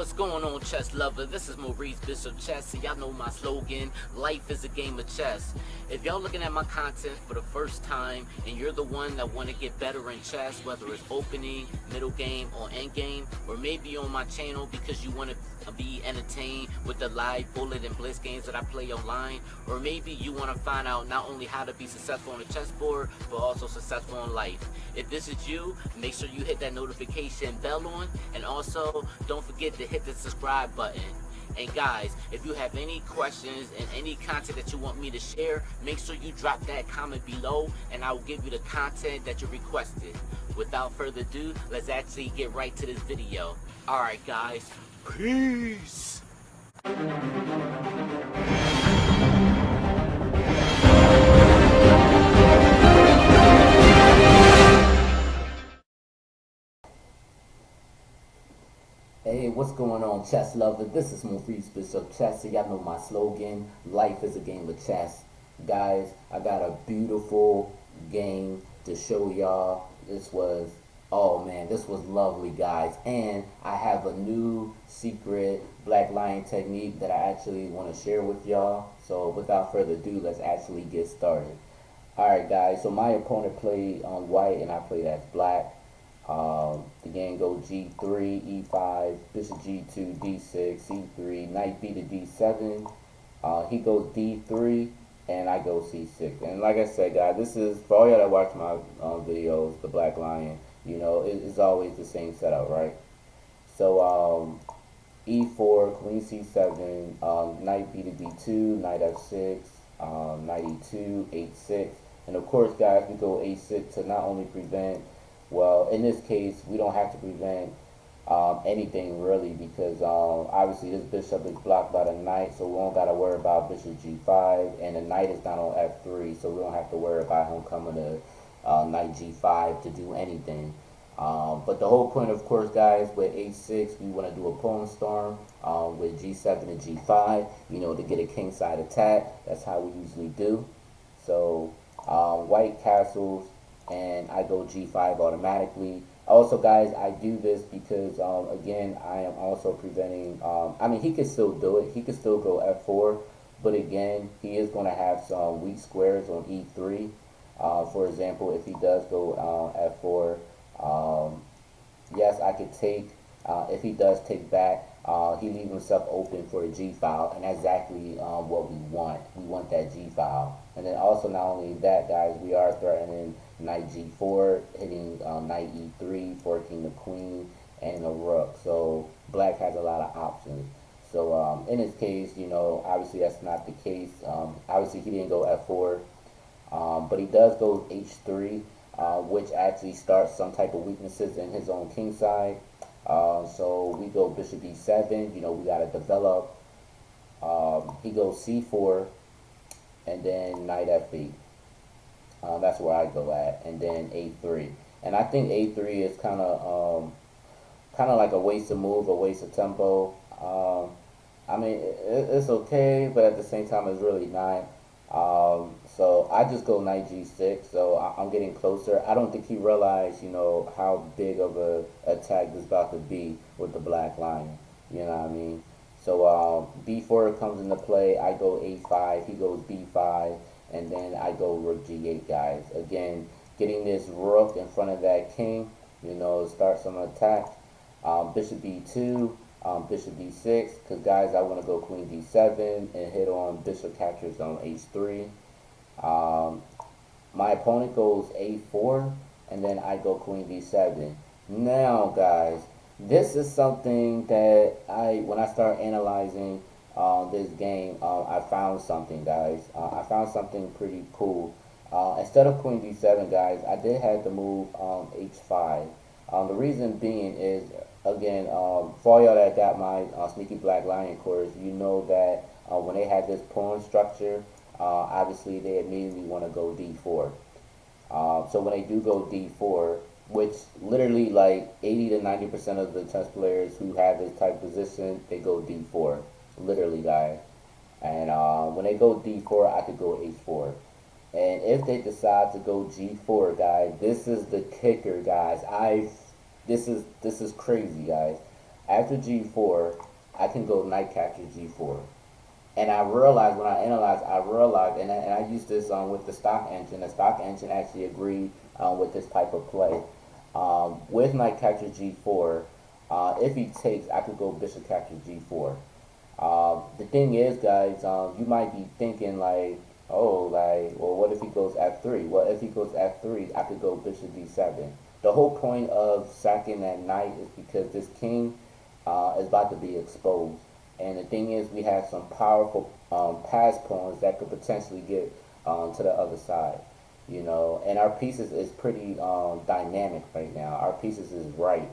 what's going on, chess lover? This is Maurice Bishop Chess, and y'all know my slogan, life is a game of chess. If y'all looking at my content for the first time, and you're the one that want to get better in chess, whether it's opening, middle game, or end game, or maybe on my channel because you want to be entertained with the live bullet and blitz games that I play online, or maybe you want to find out not only how to be successful on the chessboard, but also successful in life. If this is you, make sure you hit that notification bell on, and also don't forget to hit the subscribe button. And guys, if you have any questions and any content that you want me to share, make sure you drop that comment below and I will give you the content that you requested. Without further ado, let's actually get right to this video. Alright guys, peace! Hey, what's going on, chess lover? This is Maurice Bishop Chess, and y'all know my slogan, life is a game of chess. Guys, I got a beautiful game to show y'all. This was lovely, guys. And I have a new secret black lion technique that I actually want to share with y'all. So without further ado, let's actually get started. Alright guys, so my opponent played on white and I played as black. The game goes G3, E5, Bishop G2, D6, C3, Knight B to D7. He goes D3, and I go C6. And like I said, guys, this is for all y'all that watch my videos, the Black Lion. You know, it's always the same setup, right? So E4, Queen C7, Knight B to D2, Knight F6, Knight E2, H6, and of course, guys, we go H6 to not only prevent. Well, in this case, we don't have to prevent anything really because obviously this bishop is blocked by the knight, so we don't got to worry about bishop g5, and the knight is not on f3, so we don't have to worry about him coming to knight g5 to do anything. But the whole point, of course, guys, with h6, we want to do a pawn storm with g7 and g5, you know, to get a kingside attack. That's how we usually do. So white castles, and I go g5 automatically. Also, guys, I do this because again, I am also preventing I mean, he could still do it, he could still go f4, but again, he is going to have some weak squares on e3. For example, if he does go f4, yes, I could take, if he does take back, he leaves himself open for a G file, and that's exactly what we want. We want that G file. And then also, not only that, guys, we are threatening knight G4, hitting knight E3, forking the queen and the rook. So black has a lot of options. So in this case, you know, obviously that's not the case. Obviously he didn't go F4, but he does go H3, which actually starts some type of weaknesses in his own king side. So we go bishop e7, you know, we got to develop. He goes c4, and then knight f8. That's where I go at, and then a3. And I think a3 is kind of like a wasted move, a waste of tempo. I mean, it's okay, but at the same time, it's really not. So I just go knight g6, so I'm getting closer. I don't think he realized, you know, how big of a attack this is about to be with the black lion. You know what I mean? So b4 comes into play. I go a5, he goes b5, and then I go rook g8, guys. Again, getting this rook in front of that king, you know, start some attack. Bishop b2. Bishop d6, because guys, I want to go queen d7 and hit on bishop captures on h3. My opponent goes a4, and then I go queen d7. Now, guys, this is something that when I start analyzing this game, I found something, guys. I found something pretty cool. Instead of queen d7, guys, I did have to move h5. The reason being is, again, for all y'all that got my Sneaky Black Lion course, you know that when they have this pawn structure, obviously they immediately want to go d4. So when they do go d4, which literally like 80 to 90% of the chess players who have this type of position, they go d4, literally, guys. And when they go d4, I could go h4. And if they decide to go g4, guys, this is the kicker, guys. This is crazy, guys. After G4, I can go knight captures G4. And I realized when I analyzed, and I used this with the stock engine. The stock engine actually agreed with this type of play. With knight captures G4, if he takes, I could go bishop captures G4. The thing is, guys, you might be thinking like, oh, like, well, what if he goes F3? Well, if he goes F3, I could go bishop D7. The whole point of sacking that knight is because this king is about to be exposed. And the thing is, we have some powerful pass pawns that could potentially get to the other side. You know, and our pieces is pretty dynamic right now. Our pieces is right.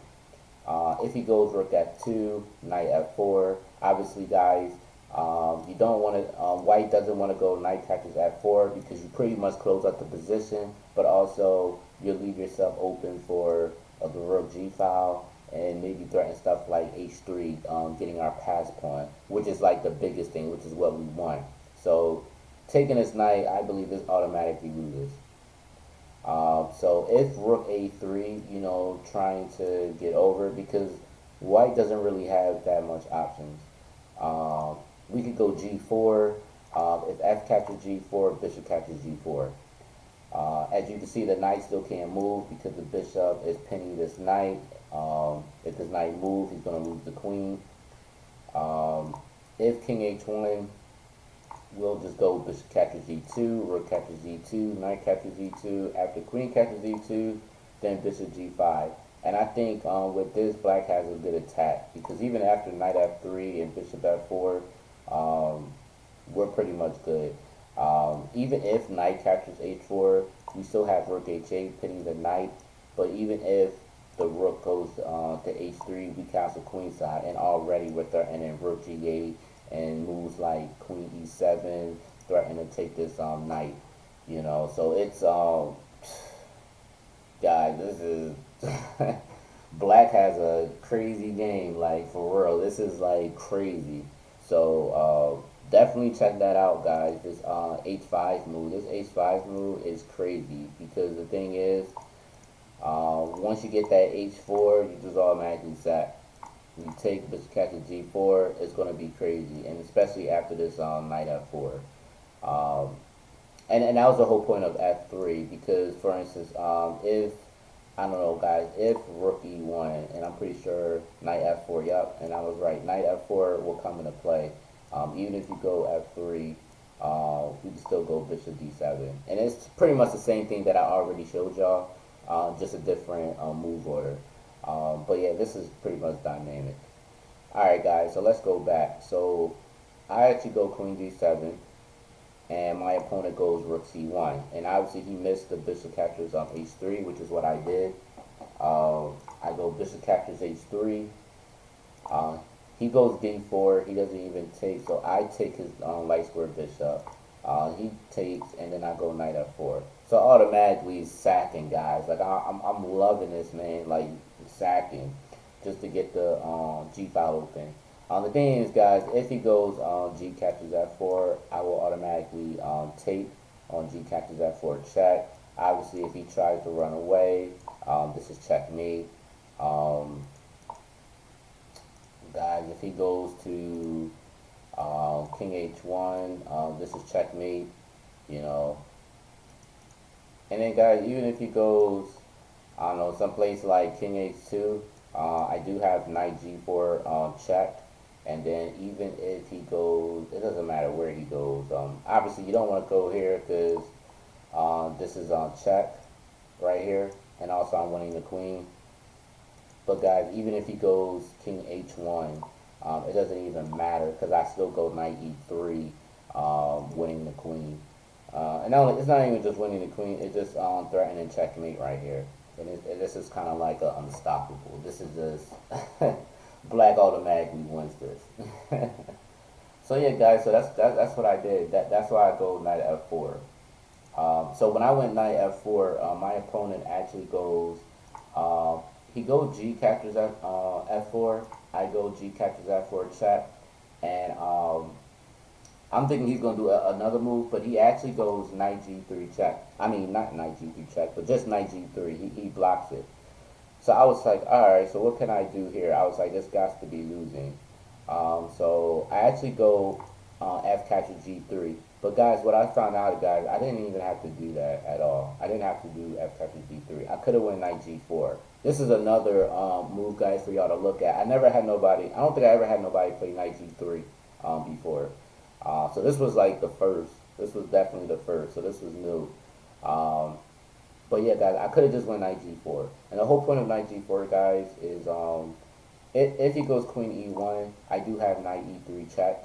If he goes rook f2, knight f4, obviously, guys, you don't want to. White doesn't want to go knight captures f4 because you pretty much close up the position, but also you leave yourself open for the rook g file and maybe threaten stuff like h3, getting our pass pawn, which is like the biggest thing, which is what we want. So taking this knight, I believe this automatically loses. So if rook a3, you know, trying to get over, because white doesn't really have that much options. We could go g4. If f captures g4, bishop captures g4. As you can see, the knight still can't move because the bishop is pinning this knight. If this knight moves, he's going to lose the queen. If king h1, we'll just go bishop captures g2, rook captures g2, knight captures g2. After queen captures g2, then bishop g5. And I think with this, black has a good attack because even after knight f3 and bishop f4, we're pretty much good. Even if knight captures h4, we still have rook h8 pinning the knight. But even if the rook goes to h3, we castle queenside, and already we're threatening rook g8 and moves like queen e7, threatening to take this knight. You know, so it's guys, this is black has a crazy game, like for real. This is like crazy. So definitely check that out, guys. This h5 move. This h5 move is crazy because the thing is, once you get that h4, you just automatically sack. You take bishop captures g4, it's going to be crazy, and especially after this knight f4. And that was the whole point of f3 because, for instance, if I don't know, guys, if rook e1, and I'm pretty sure knight f4, yep, and I was right, knight f4 will come into play. Even if you go f3, you can still go bishop d7, and it's pretty much the same thing that I already showed y'all, just a different move order. But yeah, this is pretty much dynamic. Alright, guys, so let's go back. So I actually go queen d7, and my opponent goes rook c1, and obviously he missed the bishop captures on h3, which is what I did. I go bishop captures h3. He goes d4. He doesn't even take, so I take his light square bishop. He takes, and then I go knight f4. So automatically sacking, guys. Like I'm loving this, man. Like sacking, just to get the g file open. The thing is, guys, if he goes g captures f4, I will automatically take on g captures f4 check. Obviously, if he tries to run away, this is checkmate. Guys, if he goes to king h1, this is checkmate, you know. And then, guys, even if he goes, I don't know, someplace like king h2, I do have knight g4 checked. And then even if he goes, it doesn't matter where he goes. Obviously, you don't want to go here because this is on check right here. And also, I'm winning the queen. But, guys, even if he goes king h1, it doesn't even matter because I still go knight e3, winning the queen. And it's not even just winning the queen, it's just threatening checkmate right here. And this is kind of like unstoppable. This is just black automatically wins this. So yeah, guys, so that's what I did. That's why I go knight f4. So when I went knight f4, my opponent actually goes, he goes g captures f4, I go g captures f4 check, and I'm thinking he's going to do another move, but he actually goes knight g3 check. I mean, not knight g3 check, but just knight g3. He blocks it. So I was like, alright, so what can I do here? I was like, this got to be losing. So I actually go Fkg3. But guys, what I found out, guys, I didn't even have to do that at all. I didn't have to do Fkg3. I could have went knight g4. This is another move, guys, for y'all to look at. I never had nobody, I don't think I ever had nobody play knight g3 before. So this was like the first. This was definitely the first. So this was new. But yeah, guys, I could have just went knight g4. And the whole point of knight g4, guys, is if he goes queen e1, I do have knight e3 check.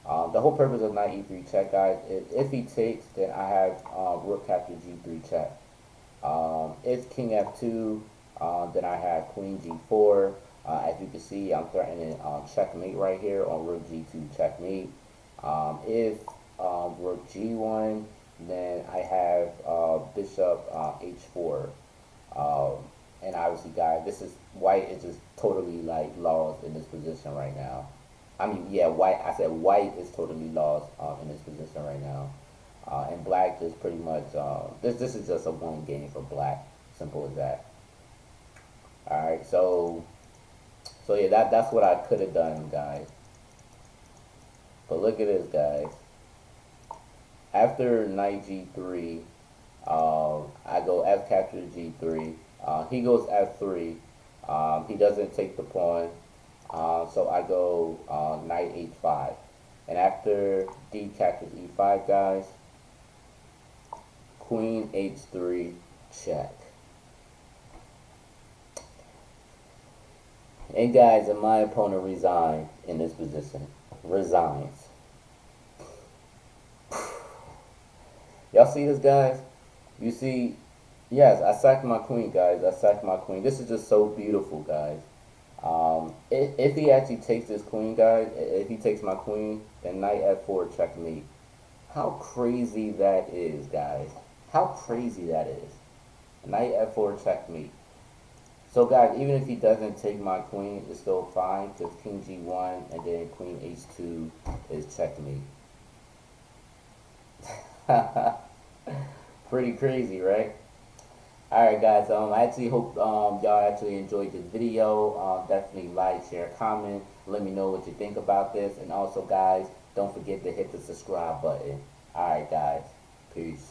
The whole purpose of knight e3 check, guys, is if he takes, then I have rook capture g3 check. If king f2, then I have queen g4. As you can see, I'm threatening checkmate right here on rook g2 checkmate. If rook g1, then I have bishop h4. And obviously, guys, this is white is just totally like lost in this position right now. I mean, yeah, white. I said white is totally lost in this position right now, and black is pretty much this is just a one game for black. Simple as that. All right, so yeah, that's what I could have done, guys. But look at this, guys. After knight g3, I go f capture g3. He goes f3. He doesn't take the pawn. So I go knight h5. And after d captures e5, guys, queen h3 check. And guys, and my opponent resigns in this position. Resigns. Y'all see this, guys? You see, yes, I sacked my queen, guys. I sacked my queen. This is just so beautiful, guys. If he actually takes this queen, guys, if he takes my queen, then knight f4 checkmate. How crazy that is, guys. How crazy that is. Knight f4 checkmate. So, guys, even if he doesn't take my queen, it's still fine, because king g1 and then queen h2 is checkmate. Pretty crazy, right? Alright, guys, I actually hope y'all actually enjoyed this video. Definitely like, share, comment. Let me know what you think about this. And also, guys, don't forget to hit the subscribe button. Alright, guys. Peace.